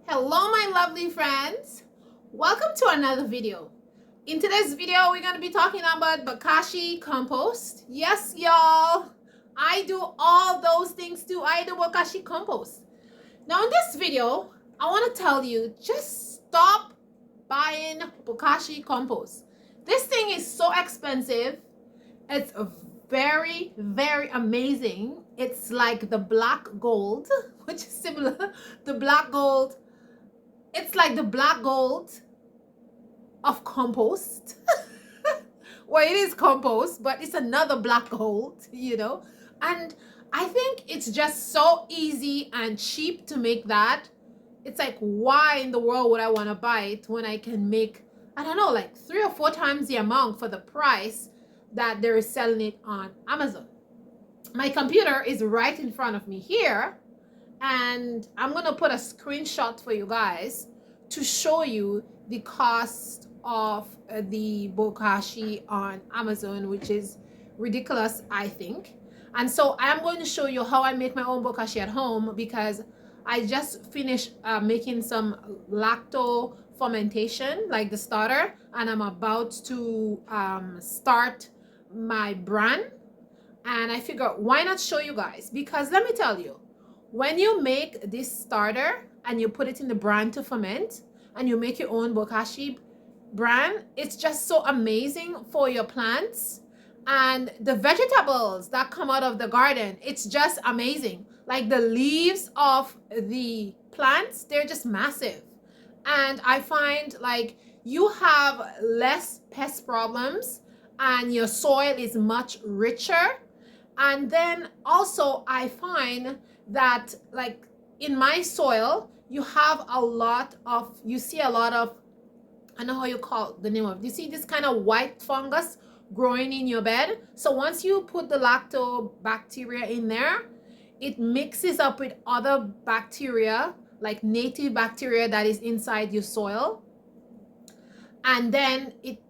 Hello my lovely friends, welcome to another video. In today's video we're going to be talking about Bokashi compost. Yes y'all, I do all those things too. I do Bokashi compost. Now in this video I want to tell you, just stop buying Bokashi compost. This thing is so expensive. It's very amazing. It's like the black gold, which is similar. The black gold, it's like the black gold of compost. Well, it is compost, but it's another black gold, and I think it's just so easy and cheap to make that. It's like, why in the world would I want to buy it when I can make, I don't know, like 3 or 4 times the amount for the price that they're selling it on Amazon. My computer is right in front of me here, and I'm gonna put a screenshot for you guys to show you the cost of the Bokashi on Amazon, which is ridiculous, I think. And so I'm going to show you how I make my own Bokashi at home, because I just finished making some lacto fermentation, like the starter, and I'm about to start my brand. And I figure, why not show you guys? Because let me tell you, when you make this starter and you put it in the brand to ferment and you make your own Bokashi brand, it's just so amazing for your plants. And the vegetables that come out of the garden, it's just amazing. Like the leaves of the plants, they're just massive. And I find like you have less pest problems and your soil is much richer. And then also I find that, like, in my soil, you have a lot of, you see a lot of, I don't know how you call the name of, you see this kind of white fungus growing in your bed. So once you put the lactobacteria in there, it mixes up with other bacteria, like native bacteria that is inside your soil, and then it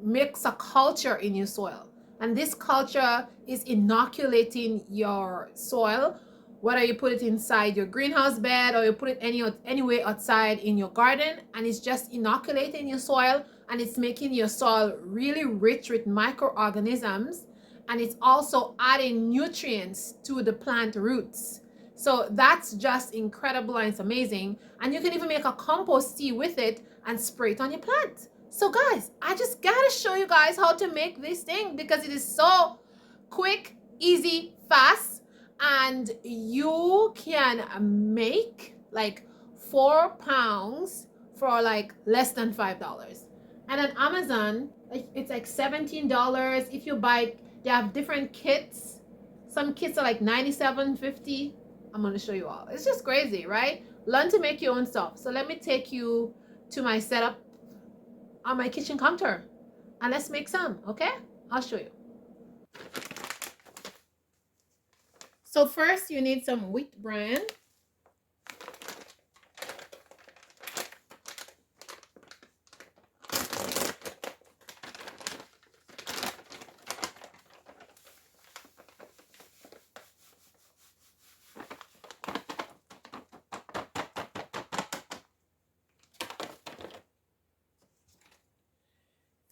makes a culture in your soil. And this culture is inoculating your soil, whether you put it inside your greenhouse bed or you put it anywhere outside in your garden, and it's just inoculating your soil, and it's making your soil really rich with microorganisms, and it's also adding nutrients to the plant roots. So that's just incredible and it's amazing. And you can even make a compost tea with it and spray it on your plant. So guys, I just gotta show you guys how to make this thing, because it is so quick, easy, fast, and you can make like 4 pounds for like less than $5. And on Amazon, it's like $17. If you buy, they have different kits. Some kits are like $97.50. I'm gonna show you all. It's just crazy, right? Learn to make your own stuff. So let me take you to my setup on my kitchen counter and let's make some. Okay, I'll show you. So first you need some wheat bran.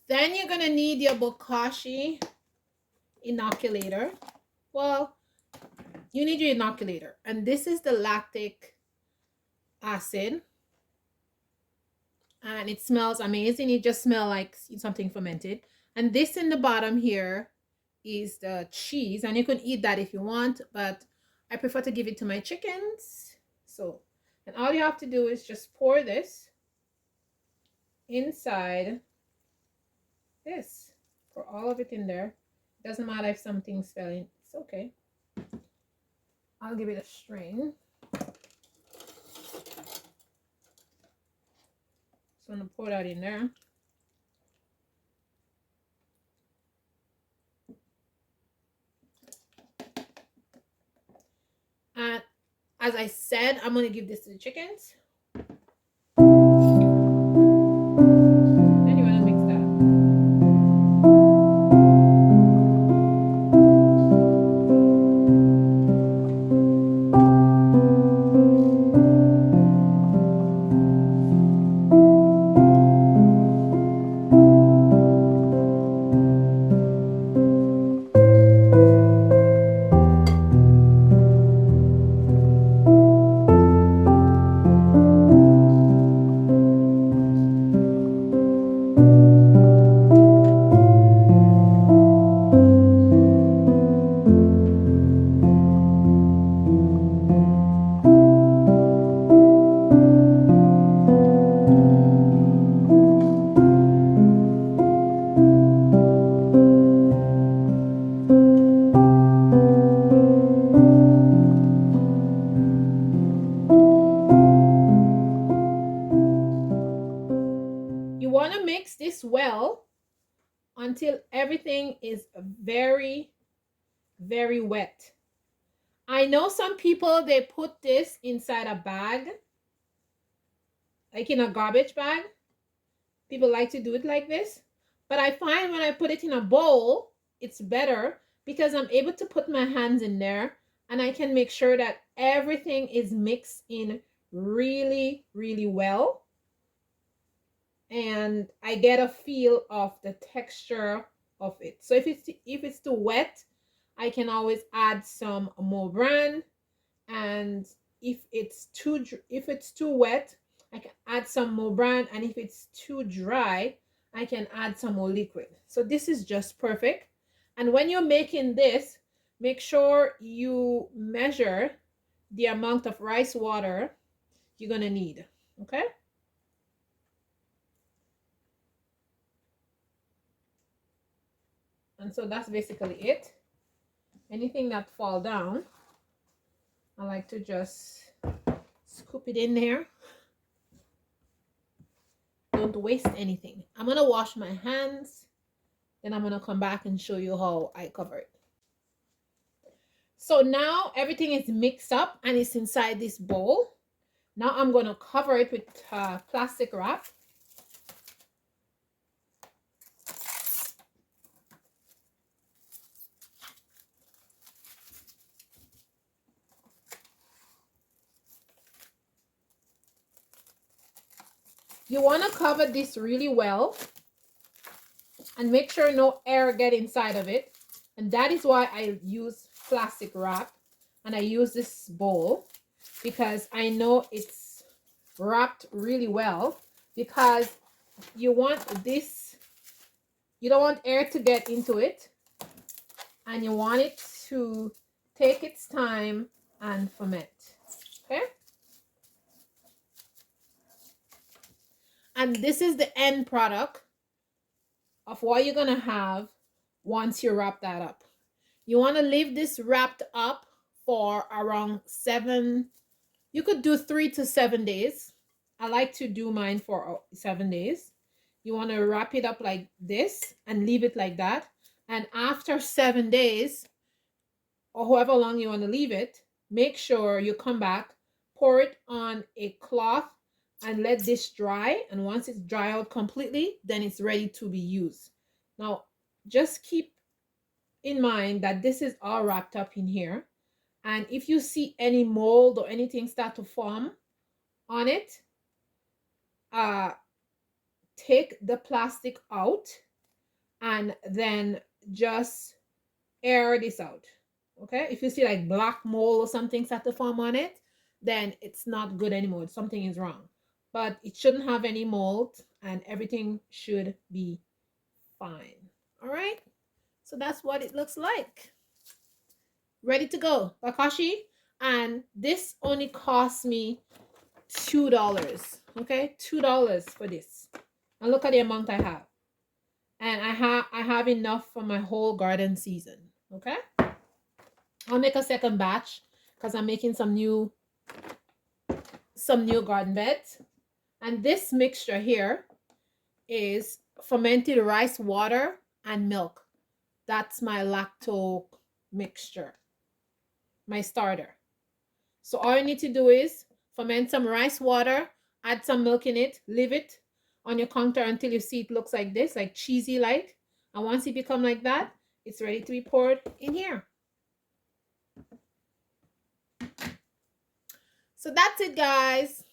Then you're gonna need your Bokashi inoculator. Well, you need your inoculator, and this is the lactic acid, and it smells amazing. It just smells like something fermented. And this in the bottom here is the cheese, and you can eat that if you want, but I prefer to give it to my chickens. So, and all you have to do is just pour this inside this. Pour all of it in there. Doesn't matter if something's spilling, it's okay. I'll give it a strain. So I'm gonna pour that in there. And as I said, I'm gonna give this to the chickens. mix this well until everything is very, very wet. I know some people, they put this inside a bag, like in a garbage bag. People like to do it like this. But I find when I put it in a bowl, it's better because I'm able to put my hands in there and I can make sure that everything is mixed in really, really well. And I get a feel of the texture of it. So if it's too wet, I can always add some more bran, and if it's too wet, I can add some more bran, and if it's too dry, I can add some more liquid. So this is just perfect. And when you're making this, make sure you measure the amount of rice water you're gonna need. Okay. And so that's basically it. Anything that fall down, I like to just scoop it in there. Don't waste anything. I'm gonna wash my hands, then I'm gonna come back and show you how I cover it. So now everything is mixed up and it's inside this bowl. Now I'm gonna cover it with plastic wrap. You want to cover this really well and make sure no air get inside of it. And that is why I use plastic wrap and I use this bowl, because I know it's wrapped really well, because you want this, you don't want air to get into it, and you want it to take its time and ferment. Okay. And this is the end product of what you're gonna have once you wrap that up. You want to leave this wrapped up for around 7, you could do 3 to 7 days. I like to do mine for 7 days. You want to wrap it up like this and leave it like that. And after 7 days, or however long you want to leave it, make sure you come back, pour it on a cloth and let this dry. And once it's dry out completely, then it's ready to be used. Now, just keep in mind that this is all wrapped up in here. And if you see any mold or anything start to form on it, take the plastic out and then just air this out. Okay, if you see like black mold or something start to form on it, then it's not good anymore. Something is wrong. But it shouldn't have any mold and everything should be fine. All right, so that's what it looks like. Ready to go, Bokashi. And this only cost me $2. Okay, $2 for this. And look at the amount I have. And I have enough for my whole garden season. Okay, I'll make a second batch because I'm making some new garden beds. And this mixture here is fermented rice water and milk. That's my lacto mixture, my starter. So all you need to do is ferment some rice water, add some milk in it, leave it on your counter until you see it looks like this, like cheesy like. And once it become like that, it's ready to be poured in here. So that's it, guys.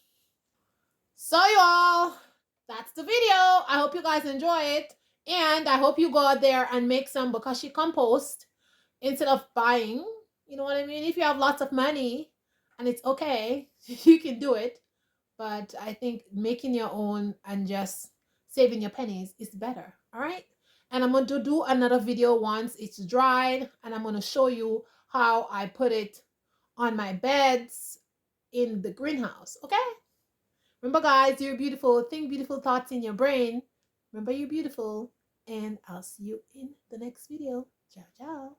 So y'all, that's the video. I hope you guys enjoy it. And I hope you go out there and make some Bokashi compost instead of buying. You know what I mean? If you have lots of money and it's okay, you can do it. But I think making your own and just saving your pennies is better. All right. And I'm going to do another video once it's dried. And I'm going to show you how I put it on my beds in the greenhouse. Okay. Remember, guys, you're beautiful. Think beautiful thoughts in your brain. Remember, you're beautiful. And I'll see you in the next video. Ciao, ciao.